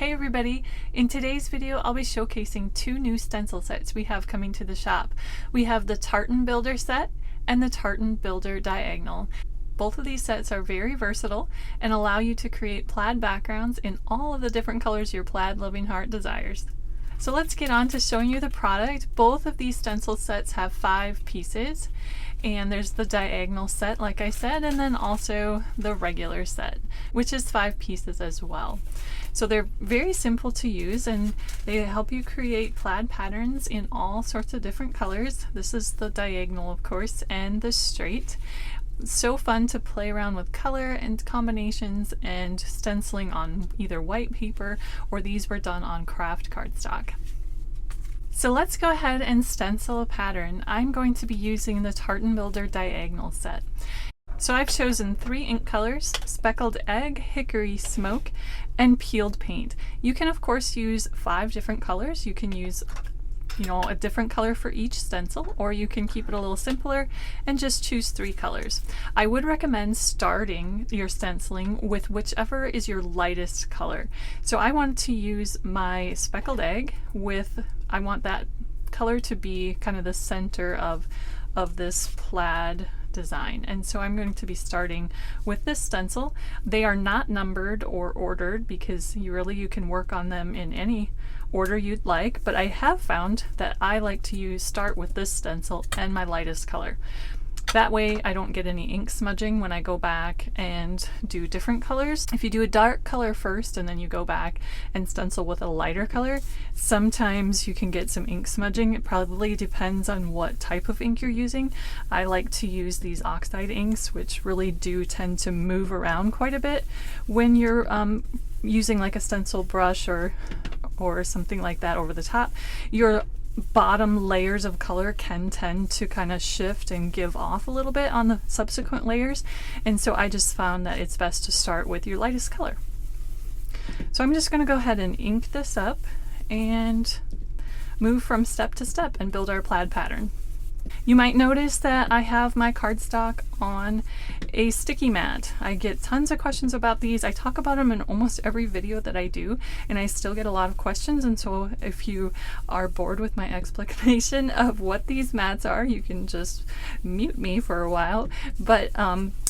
Hey everybody! In today's video I'll be showcasing two new stencil sets we have coming to the shop. We have the Tartan Builder set and the Tartan Builder Diagonal. Both of these sets are very versatile and allow you to create plaid backgrounds in all of the different colors your plaid loving heart desires. So let's get on to showing you the product. Both of these stencil sets have 5 pieces, and there's the diagonal set like I said, and then also the regular set, which is 5 pieces as well. So they're very simple to use and they help you create plaid patterns in all sorts of different colors. This is the diagonal, of course, and the straight. So fun to play around with color and combinations and stenciling on either white paper, or these were done on craft cardstock. So let's go ahead and stencil a pattern. I'm going to be using the Tartan Builder Diagonal set. So I've chosen 3 ink colors: Speckled Egg, Hickory Smoke, and Peeled Paint. You can of course use 5 different colors. You can use a different color for each stencil, or you can keep it a little simpler and just choose 3 colors. I would recommend starting your stenciling with whichever is your lightest color. So I want to use my Speckled Egg I want that color to be kind of the center of this plaid design, and so I'm going to be starting with this stencil. They are not numbered or ordered because you can work on them in any order you'd like, but I have found that I like to start with this stencil and my lightest color. That way I don't get any ink smudging when I go back and do different colors. If you do a dark color first and then you go back and stencil with a lighter color, sometimes you can get some ink smudging. It probably depends on what type of ink you're using. I like to use these oxide inks, which really do tend to move around quite a bit when you're using like a stencil brush or something like that over the top. Your bottom layers of color can tend to kind of shift and give off a little bit on the subsequent layers, and so I just found that it's best to start with your lightest color. So I'm just going to go ahead and ink this up and move from step to step and build our plaid pattern. You might notice that I have my cardstock on a sticky mat. I get tons of questions about these. I talk about them in almost every video that I do, and I still get a lot of questions, and so if you are bored with my explanation of what these mats are, you can just mute me for a while. But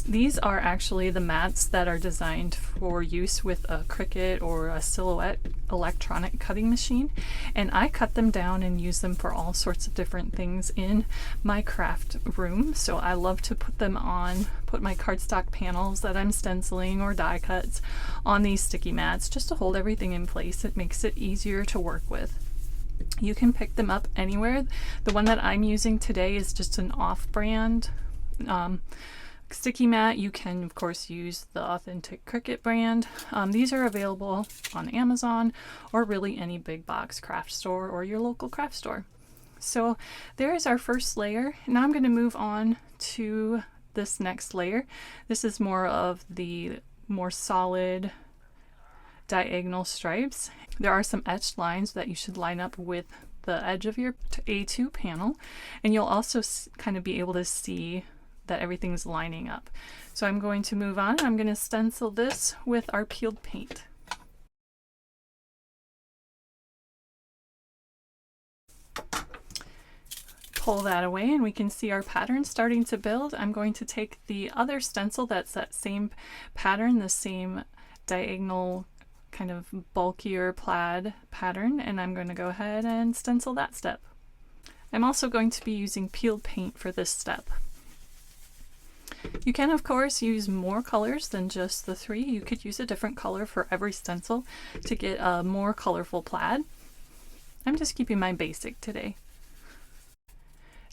these are actually the mats that are designed for use with a Cricut or a Silhouette electronic cutting machine, and I cut them down and use them for all sorts of different things in my craft room. So I love to put my cardstock panels that I'm stenciling or die cuts on these sticky mats just to hold everything in place. It makes it easier to work with. You can pick them up anywhere. The one that I'm using today is just an off-brand sticky mat. You can of course use the authentic Cricut brand. These are available on Amazon or really any big box craft store or your local craft store. So there is our first layer. Now I'm going to move on to this next layer. This is more of the more solid diagonal stripes. There are some etched lines that you should line up with the edge of your A2 panel, and you'll also kind of be able to see that everything's lining up. So I'm going to move on. I'm going to stencil this with our peeled paint. Pull that away and we can see our pattern starting to build. I'm going to take the other stencil that's that same pattern, the same diagonal kind of bulkier plaid pattern, and I'm going to go ahead and stencil that step. I'm also going to be using peeled paint for this step. You can of course use more colors than just the 3. You could use a different color for every stencil to get a more colorful plaid. I'm just keeping my basic today.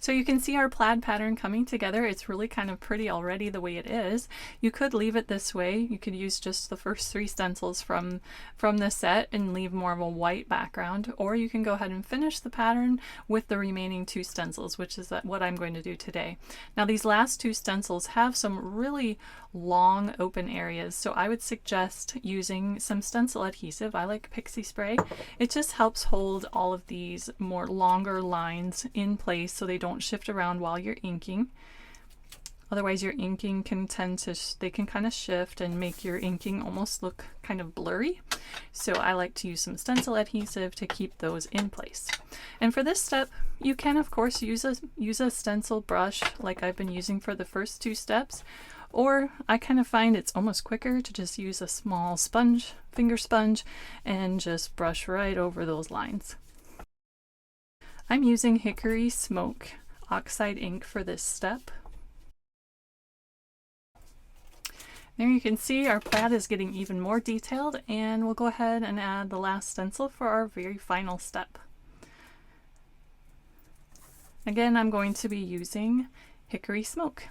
So you can see our plaid pattern coming together. It's really kind of pretty already the way it is. You could leave it this way. You could use just the first 3 stencils from the set and leave more of a white background, or you can go ahead and finish the pattern with the remaining 2 stencils, which is what I'm going to do today. Now these last 2 stencils have some really long open areas, so I would suggest using some stencil adhesive. I like pixie spray. It just helps hold all of these more longer lines in place so they don't shift around while you're inking. Otherwise your inking can kind of shift and make your inking almost look kind of blurry. So I like to use some stencil adhesive to keep those in place. And for this step, you can of course use a stencil brush like I've been using for the first two steps, or I kind of find it's almost quicker to just use a small sponge, finger sponge, and just brush right over those lines. I'm using Hickory Smoke oxide ink for this step. There you can see our plaid is getting even more detailed, and we'll go ahead and add the last stencil for our very final step. Again, I'm going to be using Hickory Smoke.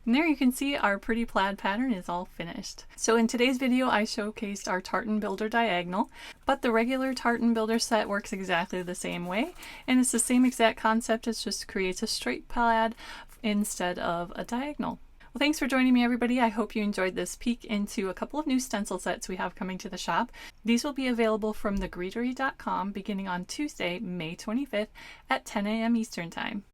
And there you can see our pretty plaid pattern is all finished. So in today's video, I showcased our Tartan Builder diagonal, but the regular Tartan Builder set works exactly the same way, and it's the same exact concept. It just creates a straight plaid instead of a diagonal. Well, thanks for joining me, everybody. I hope you enjoyed this peek into a couple of new stencil sets we have coming to the shop. These will be available from thegreetery.com beginning on Tuesday, May 25th at 10 a.m. Eastern Time.